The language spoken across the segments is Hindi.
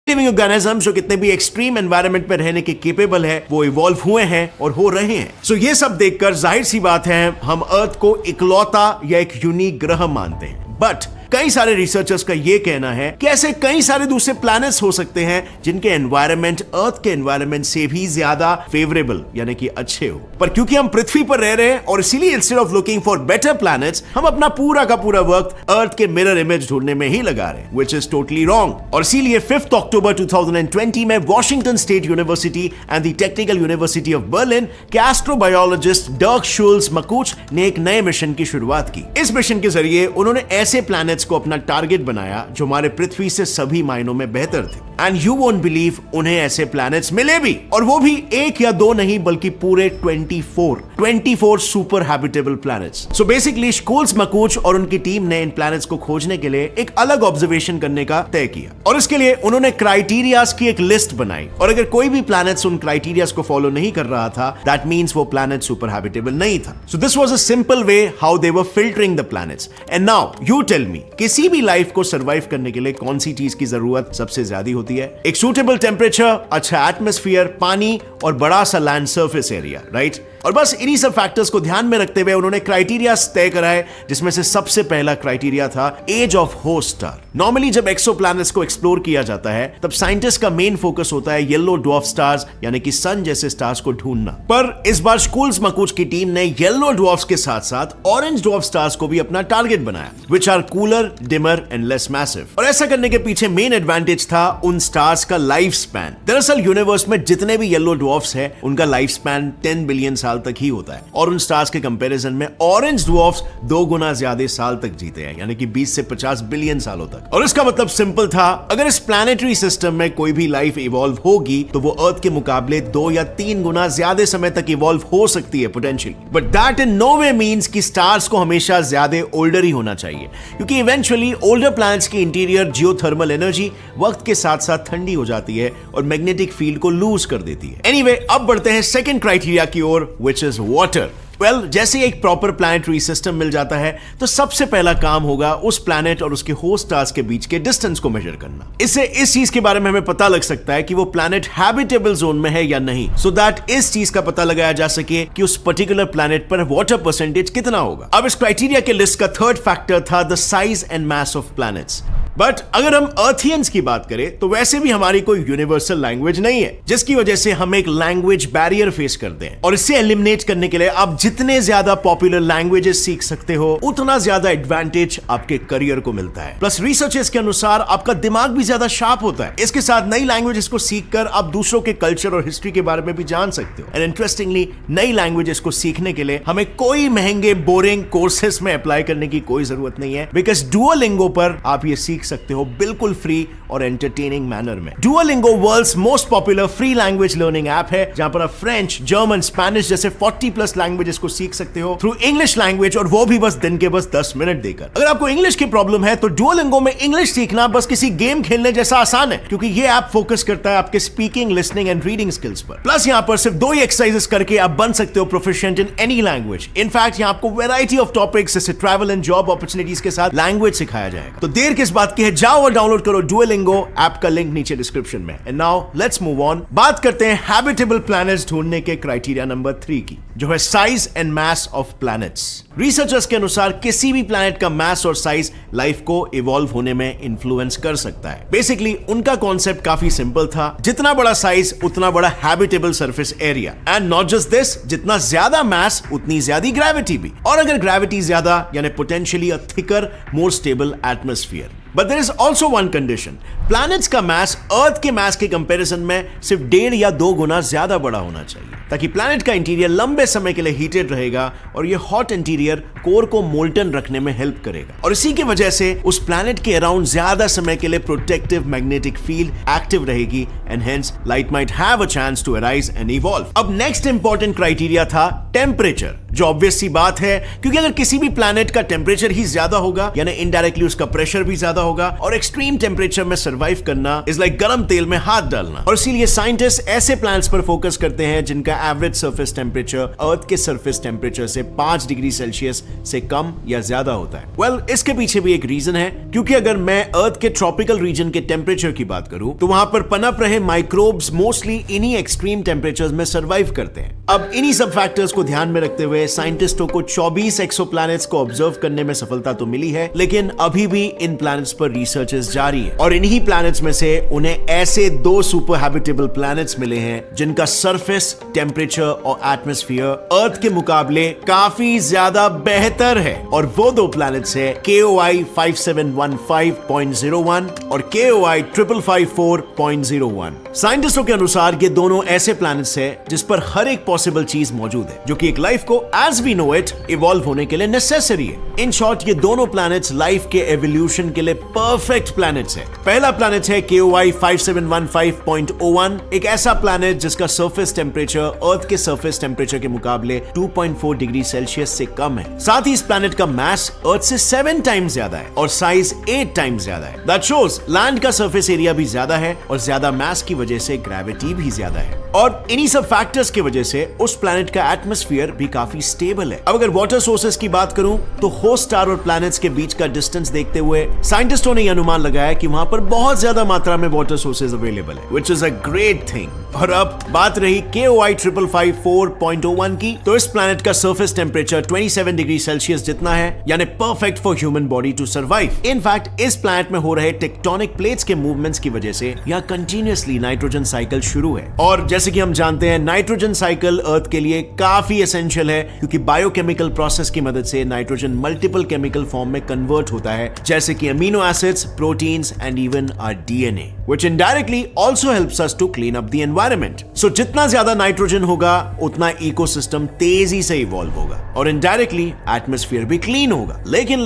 लिविंग ऑर्गेनिजम्स जो कितने भी एक्सट्रीम एनवायरनमेंट में रहने के केपेबल है वो इवॉल्व हुए हैं और हो रहे हैं। सो ये सब देखकर जाहिर सी बात है हम अर्थ को इकलौता या एक यूनिक ग्रह मानते हैं। बट कई सारे रिसर्चर्स का यह कहना है कि ऐसे कई सारे दूसरे प्लैनेट्स हो सकते हैं जिनके एनवायरनमेंट अर्थ के एनवायरनमेंट से भी ज्यादा फेवरेबल यानी कि अच्छे हो। पर क्योंकि हम पृथ्वी पर रह रहे हैं और इसीलिए instead of looking for better planets हम अपना पूरा का पूरा वक्त अर्थ के मिरर इमेज ढूंढने में ही लगा रहे हैं, व्हिच इज टोटली रॉन्ग। और इसीलिए 5 अक्टूबर 2020 में Washington state university and the technical university of Berlin के एस्ट्रोबायोलॉजिस्ट डर्क शुल्स मकूच ने एक नए मिशन की शुरुआत की। इस मिशन के जरिए उन्होंने ऐसे प्लैनेट्स को अपना टारगेट बनाया जो हमारे पृथ्वी से सभी मायनों में बेहतर थे। एंड यू वोंट बिलीव उन्हें ऐसे प्लैनेट्स मिले भी, और वो भी एक या दो नहीं बल्कि पूरे 24 super habitable planets. So basically Schulze Makuch और उनकी टीम ने इन प्लैनेट्स को खोजने के लिए एक अलग ऑब्जर्वेशन करने का तय किया और इसके लिए उन्होंने क्राइटेरियाज की एक लिस्ट बनाई। और अगर कोई भी प्लैनेट्स उन क्राइटेरियाज को फॉलो नहीं कर रहा था, दैट मींस वो प्लैनेट सुपर हैबिटेबल नहीं था। So this was a simple way how they were filtering the planets. And now you tell me, किसी भी लाइफ को सर्वाइव करने के लिए कौन सी चीज की जरूरत सबसे ज्यादा होती है? एक सूटेबल टेम्परेचर, अच्छा एटमॉस्फेयर, पानी और बड़ा सा लैंड सरफेस एरिया, राइट? और बस इन्हीं सब फैक्टर्स को ध्यान में रखते हुए उन्होंने क्राइटेरिया तय कराए, जिसमें से सबसे पहला क्राइटेरिया था age of host star. Normally जब एक्सोप्लैनेट्स को एक्सप्लोर किया जाता है तब साइंटिस्ट का मेन फोकस होता है येलो ड्वार्फ स्टार्स यानी कि सन जैसे स्टार्स को ढूंढना। पर इस बार शुल्स मकूच की टीम ने येलो ड्वार्फ्स के साथ साथ ऑरेंज ड्वार्फ स्टार्स को भी अपना टारगेट बनाया, which are cooler, dimmer and less massive. और ऐसा करने के पीछे मेन एडवांटेज था उन स्टार्स का लाइफ स्पैन। दरअसल यूनिवर्स में जितने भी येलो ड्वार्फ्स हैं उनका लाइफ स्पैन 10 बिलियन साल तक ही होता है, और उन स्टार्स के कंपैरिजन में ऑरेंज ड्वार्फ्स 2 गुना ज्यादा साल तक जीते हैं, यानी कि 20 से 50 बिलियन सालों तक। और इसका मतलब सिंपल था, अगर इस प्लैनेटरी सिस्टम में कोई भी लाइफ इवॉल्व होगी तो वो अर्थ के मुकाबले 2 या 3 गुना ज्यादा समय तक इवॉल्व हो सकती है potentially. But that in no way means कि स्टार्स को हमेशा ज्यादा ओल्डर ही होना चाहिए, क्योंकि इवेंचुअली ओल्डर प्लैनेट्स की इंटीरियर जियोथर्मल एनर्जी वक्त के साथ साथ ठंडी हो जाती है और मैग्नेटिक फील्ड को लूज कर देती है। एनीवे, अब बढ़ते हैं सेकंड क्राइटेरिया की ओर, व्हिच इज वाटर। वेल, जैसे एक प्रॉपर प्लैनेटरी सिस्टम मिल जाता है तो सबसे पहला काम होगा उस प्लैनेट और उसके होस्ट स्टार्स के बीच के डिस्टेंस को मेजर करना। इससे इस चीज के बारे में हमें पता लग सकता है कि वो प्लैनेट हैबिटेबल जोन में है या नहीं, सो दैट इस चीज का पता लगाया जा सके कि उस पर्टिकुलर प्लैनेट पर वाटर परसेंटेज कितना होगा। अब इस क्राइटेरिया के लिस्ट का थर्ड फैक्टर था the size and mass of planets. But अगर हम अर्थियंस की बात करें तो वैसे भी हमारी कोई यूनिवर्सल लैंग्वेज नहीं है, जिसकी वजह से हम एक लैंग्वेज बैरियर फेस करते हैं। और इससे एलिमिनेट करने के लिए आप जितने ज्यादा पॉपुलर लैंग्वेजेस सीख सकते हो उतना ज्यादा एडवांटेज आपके करियर को मिलता है। प्लस रिसर्चर्स के अनुसार आपका दिमाग भी ज्यादा शार्प होता है। इसके साथ नई लैंग्वेजेस को सीखकर आप दूसरों के कल्चर और हिस्ट्री के बारे में भी जान सकते हो। एंड इंटरेस्टिंगली, नई लैंग्वेजेस को सीखने के लिए हमें कोई महंगे बोरिंग कोर्सेस में अप्लाई करने की कोई जरूरत नहीं है, बिकॉज डुओलिंगो पर आप ये सीख सकते हो बिल्कुल फ्री और एंटरटेनिंग मैनर में। Duolingo world's most popular free language learning app है, जहां पर आप फ्रेंच, जर्मन, स्पेनिश जैसे 40+ लैंग्वेजेस को सीख सकते हो थ्रू इंग्लिश लैंग्वेज, और वो भी बस दिन के 10 मिनट देकर। अगर आपको इंग्लिश की प्रॉब्लम है तो डुओलिंगो में इंग्लिश सीखना बस किसी गेम खेलने जैसा आसान है, क्योंकि ये ऐप फोकस करता है आपके speaking, listening and reading skills पर। प्लस यहाँ पर सिर्फ 2 ही एक्सरसाइजेस करके आप बन सकते हो proficient in any language. In fact यहाँ आपको वैरायटी ऑफ टॉपिक्स जैसे ट्रैवल एंड जॉब अपॉर्चुनिटीज के साथ लैंग्वेज सिखाया जाएगा। तो देर किस बात की है, जाओ और डाउनलोड करो डुओलिंगो ऐप का लिंक नीचे डिस्क्रिप्शन में। And now let's move on. बात करते हैं हैबिटेबल प्लैनेट्स ढूंढने के क्राइटेरिया नंबर 3 की, जो है size and mass of planets. Researchers के अनुसार किसी भी प्लैनेट का मास और साइज लाइफ को इवॉल्व होने में इन्फ्लुएंस कर सकता है। बेसिकली उनका कॉन्सेप्ट काफी सिंपल था, जितना बड़ा साइज उतना बड़ा habitable surface area, and not just this, जितना ज्यादा मास उतनी ज्यादा ग्रेविटी भी, और अगर ग्रेविटी ज्यादा यानी potentially a thicker more stable atmosphere. But there is also one condition. Planets का मास अर्थ के मास के कंपैरिजन में सिर्फ 1.5 या 2 गुना ज्यादा बड़ा होना चाहिए, ताकि प्लैनेट का इंटीरियर लंबे समय के लिए हीटेड रहेगा और ये हॉट इंटीरियर कोर को मोल्टन रखने में हेल्प करेगा। और इसी की वजह से उस प्लैनेट के अराउंड ज्यादा समय के लिए प्रोटेक्टिव मैग्नेटिक फील्ड एक्टिव रहेगी, and hence life might have a chance to arise and evolve. अब नेक्स्ट इंपॉर्टेंट क्राइटेरिया था टेम्परेचर, जो ऑब्वियस सी बात है, क्योंकि अगर किसी भी प्लैनेट का टेम्परेचर ही ज्यादा होगा यानी इनडायरेक्टली उसका प्रेशर भी ज्यादा होगा, और एक्सट्रीम टेम्परेचर में सर्वाइव करना इज लाइक गरम तेल में हाथ डालना। और इसीलिए साइंटिस्ट ऐसे प्लैनेट्स पर फोकस करते हैं जिनका का एवरेज सरफेस टेम्परेचर अर्थ के सरफेस टेम्परेचर से 5 डिग्री सेल्सियस से कम या ज्यादा होता है? वेल, इसके पीछे भी एक रीजन है, क्योंकि अगर मैं अर्थ के ट्रॉपिकल रीजन के टेम्परेचर की बात करूं तो वहां पर पनप रहे माइक्रोब्स मोस्टली इन्हीं एक्सट्रीम टेम्परेचर्स में सर्वाइव करते हैं। अब इन्हीं सब फैक्टर्स को ध्यान में रखते हुए साइंटिस्टों को 24 एक्सोप्लैनेट्स को ऑब्जर्व करने में सफलता तो मिली है, लेकिन अभी भी इन प्लैनेट्स पर रिसर्चेस जारी है और इन्हीं प्लैनेट्स में से उन्हें ऐसे 2 सुपर हैबिटेबल प्लैनेट्स मिले हैं जिनका सरफेस टेम्परेचर और एटमॉस्फेयर अर्थ के मुकाबले काफी ज्यादा बेहतर है, और वो 2 प्लैनेट्स है KOI 5715.01 और KOI 5554.01। साइंटिस्टों के अनुसार ये दोनों ऐसे प्लैनेट्स हैं जिस पर हर एक पॉसिबल चीज मौजूद है जो कि एक लाइफ को as we know it evolve होने के लिए नेसेसरी है। इन शॉर्ट, ये दोनों प्लैनेट्स लाइफ के एवोल्यूशन के लिए परफेक्ट प्लैनेट्स हैं। पहला प्लैनेट है KOI 5715.01, एक ऐसा प्लैनेट जिसका सरफेस टेम्परेचर अर्थ के सरफेस टेम्परेचर के मुकाबले 2.4 डिग्री सेल्सियस से कम है। साथ ही इस प्लैनेट का मास अर्थ से 7 टाइम्स ज्यादा है और साइज 8 टाइम्स ज्यादा है। दैट शोज लैंड का सरफेस एरिया भी ज्यादा है और ज्यादा मास की वजह से ग्रेविटी भी ज्यादा है, और इन्हीं सब फैक्टर्स की वजह से उस प्लैनेट का एटमॉस्फेयर भी काफी स्टेबल है। अब अगर वाटर सोर्सेस की बात करूं तो होस्ट स्टार और प्लैनेट्स के बीच का डिस्टेंस देखते हुए साइंटिस्टों ने यह अनुमान लगाया कि वहां पर बहुत ज्यादा मात्रा में वाटर सोर्सेज अवेलेबल है, which is a great thing. और अब बात रही KOI 5554.01 की, तो इस प्लैनेट का सरफेस टेम्परेचर 27 डिग्री सेल्सियस जितना है, यानी perfect for human body to survive. In fact इस प्लैनेट में हो रहे टेक्टोनिक प्लेट्स के मूवमेंट्स की वजह से यहां कंटिन्यूअसली नाइट्रोजन साइकिल शुरू है, और जैसे कि हम जानते हैं नाइट्रोजन साइकिल अर्थ के लिए काफी एसेंशियल है, क्योंकि बायोकेमिकल प्रोसेस की मदद से नाइट्रोजन मल्टीपल केमिकल फॉर्म में कन्वर्ट होता है, जैसे कि amino acids, proteins and even our DNA, which indirectly also helps us to clean up the environment. So जितना ज्यादा नाइट्रोजन होगा उतना इकोसिस्टम तेजी से इवॉल्व होगा और इनडायरेक्टली एटमॉस्फेयर भी क्लीन होगा। लेकिन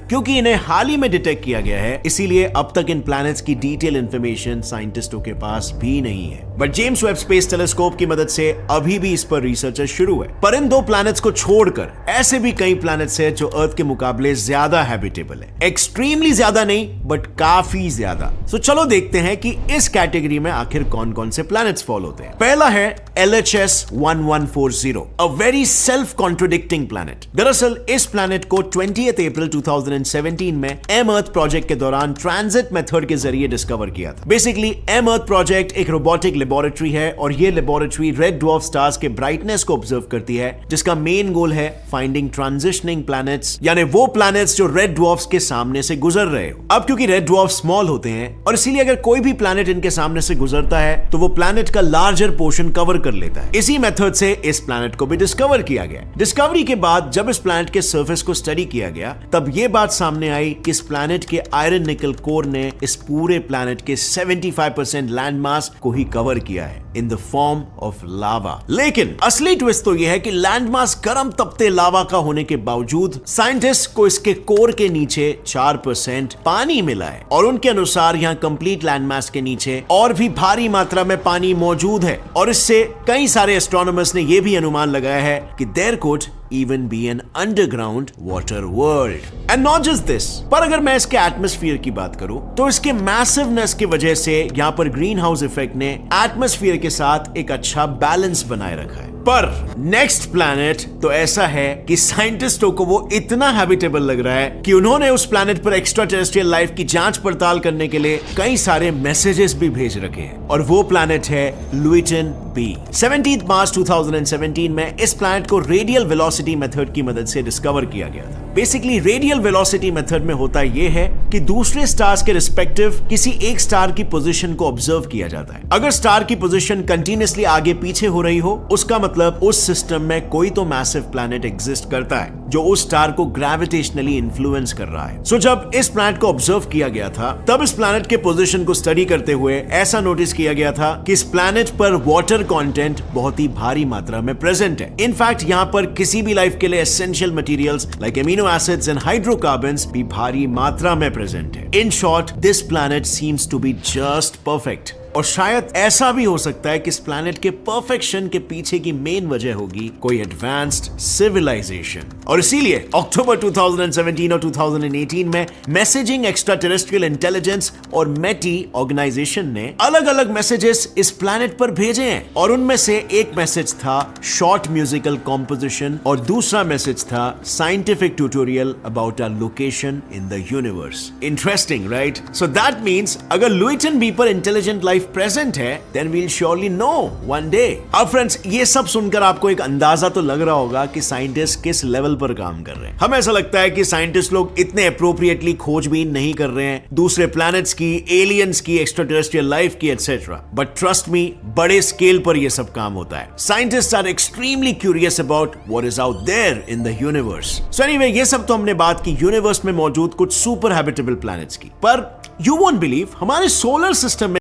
क्योंकि इन्हें हाल ही में डिटेक्ट किया गया है, इसीलिए अब तक इन प्लैनेट्स की डिटेल इंफॉर्मेशन साइंटिस्टों के पास भी नहीं है। But James Webb space telescope की मदद से अभी भी इस पर रिसर्च शुरू है। पर इन 2 प्लैनेट्स को छोड़कर ऐसे भी कई प्लैनेट्स हैं जो अर्थ के मुकाबले ज्यादा हैबिटेबल है। एक्सट्रीमली ज्यादा नहीं, बट काफी ज्यादा। सो चलो देखते हैं कि इस कैटेगरी में आखिर कौन कौन से प्लैनेट्स फॉल होते हैं। पहला है LHS 1140, a very self contradicting planet. दरअसल इस प्लैनेट को 20 अप्रैल 2017 में एम अर्थ प्रोजेक्ट के दौरान ट्रांजिट मेथड के जरिए डिस्कवर किया था। बेसिकली एम अर्थ प्रोजेक्ट एक रोबोटिक लेबोरेटरी है और ये लेबोरेटरी रेड ड्वार्फ स्टार्स के ब्राइटनेस को ऑब्जर्व करती है, जिसका मेन गोल है फाइंडिंग ट्रांजिशनिंग प्लैनेट्स, यानी वो प्लैनेट्स जो रेड ड्वार्फ्स के सामने से गुजर रहे हो। अब क्योंकि रेड ड्वार्फ स्मॉल होते हैं और इसीलिए अगर कोई भी प्लैनेट इनके सामने से गुजरता है तो वो प्लैनेट का लार्जर पोर्शन कवर कर लेता है। इसी मेथड से इस प्लैनेट को भी डिस्कवर किया गया। डिस्कवरी के बाद जब इस प्लैनेट के सरफेस को स्टडी किया गया, तब ये बात सामने आई कि इस प्लैनेट के आयरन निकल कोर ने इस पूरे प्लैनेट के 75% लैंड मास को ही कवर किया है in the form of lava. लेकिन असली ट्विस्ट तो यह है कि लैंड मास गर्म तपते लावा का होने के बावजूद साइंटिस्ट को इसके कोर के नीचे 4% पानी मिला है, और उनके अनुसार यहाँ कंप्लीट लैंड मास के नीचे और भी भारी मात्रा में पानी मौजूद है, और इससे कई सारे एस्ट्रोनॉमर्स ने यह भी अनुमान लगाया है कि there could even be an underground water world. And not just this, पर अगर मैं इसके एटमॉस्फेयर की बात करूं तो इसके मैसिवनेस की वजह से यहां पर ग्रीन हाउस इफेक्ट ने एटमॉस्फेयर के साथ एक अच्छा बैलेंस बनाए रखा है। पर नेक्स्ट प्लैनेट तो ऐसा है कि साइंटिस्टों को वो इतना हैबिटेबल लग रहा है कि उन्होंने उस प्लैनेट पर एक्स्ट्रा टेरेस्ट्रियल लाइफ की जांच पड़ताल करने के लिए कई सारे मैसेजेस भी भेज रखे हैं, और वो प्लैनेट है लुइटन बी। 17 मार्च 2017 में इस प्लैनेट को रेडियल वेलोसिटी मेथड की मदद से डिस्कवर किया गया था। बेसिकली रेडियल वेलोसिटी मेथड में होता यह है कि दूसरे स्टार्स के रिस्पेक्टिव किसी एक स्टार की पोजीशन को ऑब्जर्व किया जाता है। अगर स्टार की पोजीशन कंटिन्यूअसली आगे पीछे हो रही हो, उसका मतलब उस सिस्टम में कोई तो मैसिव प्लैनेट एग्जिस्ट करता है जो उस स्टार को ग्रेविटेशनली इन्फ्लुएंस कर रहा है। सो जब इस प्लैनेट को ऑब्जर्व किया गया था, तब इस प्लैनेट के पोजीशन को स्टडी करते हुए ऐसा नोटिस किया गया था कि इस प्लैनेट पर वाटर कंटेंट बहुत ही भारी मात्रा में प्रेजेंट है। इनफैक्ट यहाँ पर किसी भी लाइफ के लिए essential materials like amino acids and hydrocarbons भी भारी मात्रा में प्रेजेंट है। In short, this planet seems to be just perfect. और शायद ऐसा भी हो सकता है कि इस प्लैनेट के परफेक्शन के पीछे की मेन वजह होगी कोई एडवांस्ड सिविलाइजेशन। और इसीलिए अक्टूबर 2017 और 2018 में मैसेजिंग एक्स्ट्रा टेरेस्ट्रियल इंटेलिजेंस और मेटी ऑर्गेनाइजेशन ने अलग अलग मैसेजेस इस प्लैनेट पर भेजे हैं, और उनमें से एक मैसेज था शॉर्ट म्यूजिकल कॉम्पोजिशन और दूसरा मैसेज था scientific tutorial about our location in the universe. Interesting, right? So that means अगर लुइटन बी पर इंटेलिजेंट लाइफ प्रेजेंट है, then we will surely know one day. अब फ्रेंड्स, ये सब सुनकर आपको एक अंदाजा तो लग रहा होगा कि साइंटिस्ट किस लेवल पर काम कर रहे हैं। हमें ऐसा लगता है कि साइंटिस्ट लोग इतने अप्रोप्रिएटली खोजबीन नहीं कर रहे हैं दूसरे प्लैनेट्स की, एलियंस की, एक्स्ट्रा टेरेस्ट्रियल लाइफ की, एटसेट्रा। बट ट्रस्ट मी, बड़े स्केल पर यह सब काम होता है। Scientists are extremely curious about what is out there in the universe. So anyway, ये सब तो हमने बात की यूनिवर्स में मौजूद कुछ सुपर हैबिटेबल प्लैनेट्स की, पर यू वोंट बिलीव हमारे सोलर सिस्टम में